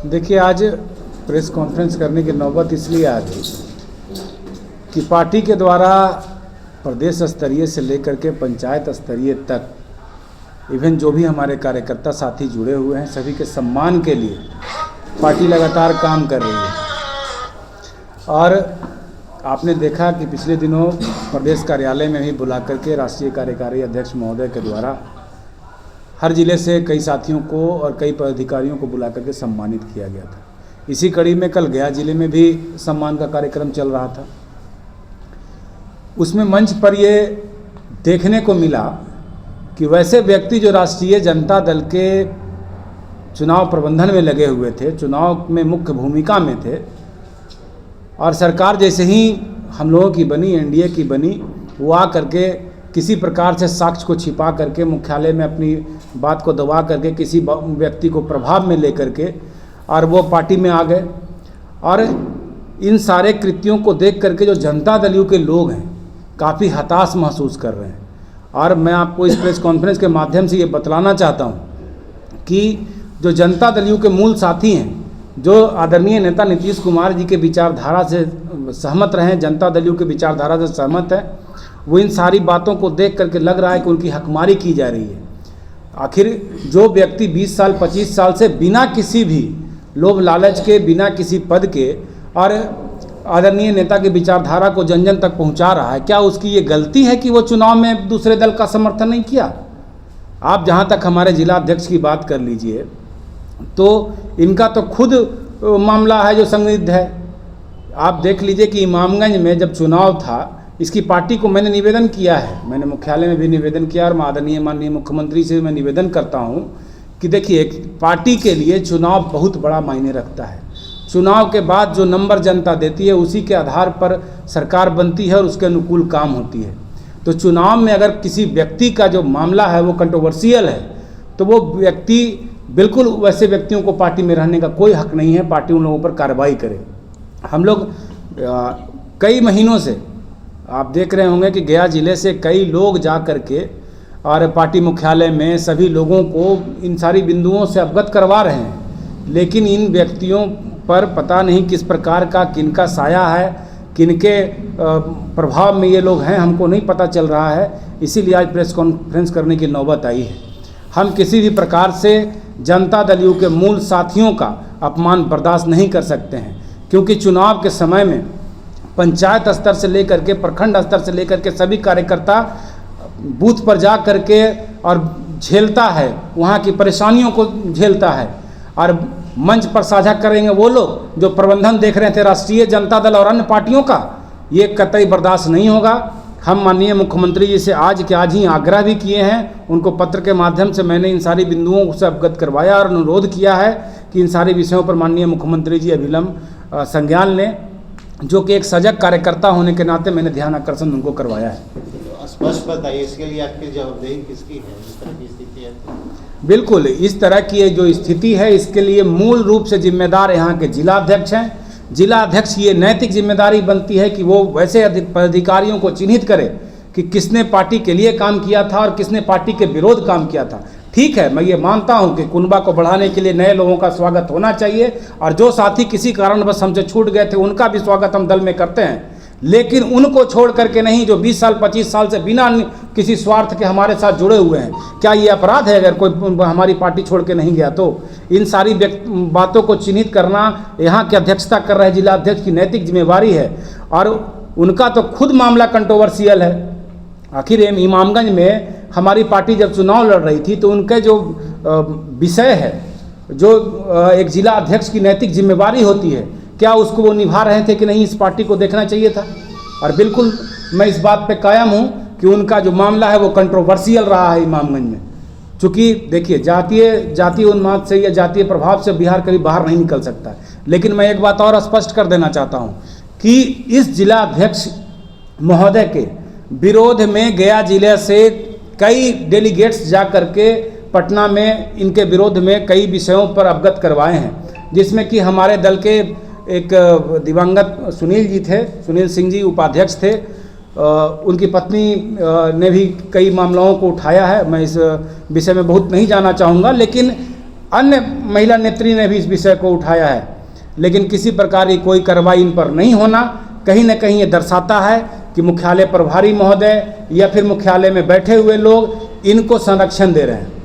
देखिए, आज press conference करने की नौबत इसलिए आ गई कि पार्टी के द्वारा प्रदेश स्तरीय से लेकर के पंचायत स्तरीय तक इवन जो भी हमारे कार्यकर्ता साथी जुड़े हुए हैं, सभी के सम्मान के लिए पार्टी लगातार काम कर रही है। और आपने देखा कि पिछले दिनों प्रदेश कार्यालय में भी बुला करके राष्ट्रीय कार्यकारी अध्यक्ष महोदय के द्वारा हर जिले से कई साथियों को और कई पदाधिकारियों को बुला करके सम्मानित किया गया था। इसी कड़ी में कल गया जिले में भी सम्मान का कार्यक्रम चल रहा था। उसमें मंच पर ये देखने को मिला कि वैसे व्यक्ति जो राष्ट्रीय जनता दल के चुनाव प्रबंधन में लगे हुए थे, चुनाव में मुख्य भूमिका में थे, और सरकार जैसे ही हम लोगों की बनी, एनडीए की बनी, वो आ करके किसी प्रकार से साक्ष्य को छिपा करके मुख्यालय में अपनी बात को दबा करके किसी व्यक्ति को प्रभाव में लेकर के और वो पार्टी में आ गए। और इन सारे कृत्यों को देख करके जो जनता दलियों के लोग हैं काफ़ी हताश महसूस कर रहे हैं। और मैं आपको इस प्रेस कॉन्फ्रेंस के माध्यम से ये बतलाना चाहता हूँ कि जो जनता दलियों के मूल साथी हैं, जो आदरणीय नेता नीतीश कुमार जी के विचारधारा से सहमत रहे, जनता दलियों के विचारधारा से सहमत है, वो इन सारी बातों को देख करके लग रहा है कि उनकी हकमारी की जा रही है। आखिर जो व्यक्ति 20 साल 25 साल से बिना किसी भी लोभ लालच के, बिना किसी पद के और आदरणीय नेता की विचारधारा को जन जन तक पहुंचा रहा है, क्या उसकी ये गलती है कि वो चुनाव में दूसरे दल का समर्थन नहीं किया? आप जहां तक हमारे जिला अध्यक्ष की बात कर लीजिए, तो इनका तो खुद मामला है जो संदिग्ध है। आप देख लीजिए कि इमामगंज में जब चुनाव था, इसकी पार्टी को मैंने निवेदन किया है, मैंने मुख्यालय में भी निवेदन किया और आदरणीय माननीय मुख्यमंत्री से मैं निवेदन करता हूं कि देखिए, पार्टी के लिए चुनाव बहुत बड़ा मायने रखता है। चुनाव के बाद जो नंबर जनता देती है उसी के आधार पर सरकार बनती है और उसके अनुकूल काम होती है। तो चुनाव में अगर किसी व्यक्ति का जो मामला है वो कंट्रोवर्शियल है, तो वो व्यक्ति बिल्कुल, वैसे व्यक्तियों को पार्टी में रहने का कोई हक नहीं है। पार्टी उन लोगों पर कार्रवाई करे। हम लोग कई महीनों से आप देख रहे होंगे कि गया जिले से कई लोग जा कर के और पार्टी मुख्यालय में सभी लोगों को इन सारी बिंदुओं से अवगत करवा रहे हैं, लेकिन इन व्यक्तियों पर पता नहीं किस प्रकार का किनका साया है, किनके प्रभाव में ये लोग हैं, हमको नहीं पता चल रहा है। इसीलिए आज प्रेस कॉन्फ्रेंस करने की नौबत आई है। हम किसी भी प्रकार से जनता दलियों के मूल साथियों का अपमान बर्दाश्त नहीं कर सकते हैं, क्योंकि चुनाव के समय में पंचायत स्तर से लेकर के प्रखंड स्तर से लेकर के सभी कार्यकर्ता बूथ पर जा करके और झेलता है, वहाँ की परेशानियों को झेलता है। और मंच पर साझा करेंगे वो लोग जो प्रबंधन देख रहे थे राष्ट्रीय जनता दल और अन्य पार्टियों का, ये कतई बर्दाश्त नहीं होगा। हम माननीय मुख्यमंत्री जी से आज के आज ही आग्रह भी किए हैं, उनको पत्र के माध्यम से मैंने इन सारी बिंदुओं से अवगत करवाया और अनुरोध किया है कि इन सारे विषयों पर माननीय मुख्यमंत्री जी अविलंब संज्ञान लें, जो कि एक सजग कार्यकर्ता होने के नाते मैंने ध्यान आकर्षण उनको करवाया है। स्पष्ट बताइए, इसके लिए आपकी जवाबदेही किसकी है जिस तरह की स्थिति है? बिल्कुल, इस तरह की जो स्थिति है इसके लिए मूल रूप से जिम्मेदार यहाँ के जिला अध्यक्ष हैं। जिला अध्यक्ष की ये नैतिक जिम्मेदारी बनती है कि वो वैसे पदाधिकारियों को चिन्हित करे कि किसने पार्टी के लिए काम किया था और किसने पार्टी के विरोध काम किया था। ठीक है, मैं ये मानता हूं कि कुनबा को बढ़ाने के लिए नए लोगों का स्वागत होना चाहिए, और जो साथी किसी कारणवश हमसे छूट गए थे उनका भी स्वागत हम दल में करते हैं, लेकिन उनको छोड़ करके नहीं जो 20 साल 25 साल से बिना किसी स्वार्थ के हमारे साथ जुड़े हुए हैं। क्या ये अपराध है अगर कोई हमारी पार्टी छोड़ के नहीं गया? तो इन सारी बातों को चिन्हित करना यहाँ की अध्यक्षता कर रहे जिला अध्यक्ष की नैतिक जिम्मेवारी है, और उनका तो खुद मामला कंट्रोवर्शियल है। आखिर इमामगंज में हमारी पार्टी जब चुनाव लड़ रही थी तो उनके जो विषय है, जो एक जिला अध्यक्ष की नैतिक जिम्मेवारी होती है, क्या उसको वो निभा रहे थे कि नहीं, इस पार्टी को देखना चाहिए था। और बिल्कुल मैं इस बात पे कायम हूँ कि उनका जो मामला है वो कंट्रोवर्शियल रहा है इमामगंज में। चूँकि देखिए, जातीय उन्माद से या जातीय प्रभाव से बिहार कभी बाहर नहीं निकल सकता है। लेकिन मैं एक बात और स्पष्ट कर देना चाहता हूँ कि इस जिला अध्यक्ष महोदय के विरोध में गया जिले से कई डेलीगेट्स जा करके पटना में इनके विरोध में कई विषयों पर अवगत करवाए हैं, जिसमें कि हमारे दल के एक दिवंगत सुनील जी थे, सुनील सिंह जी उपाध्यक्ष थे, उनकी पत्नी ने भी कई मामलों को उठाया है। मैं इस विषय में बहुत नहीं जाना चाहूँगा, लेकिन अन्य महिला नेत्री ने भी इस विषय को उठाया है, लेकिन किसी प्रकार की कोई कार्रवाई इन पर नहीं होना कहीं न कहीं ये दर्शाता है कि मुख्यालय प्रभारी महोदय या फिर मुख्यालय में बैठे हुए लोग इनको संरक्षण दे रहे हैं।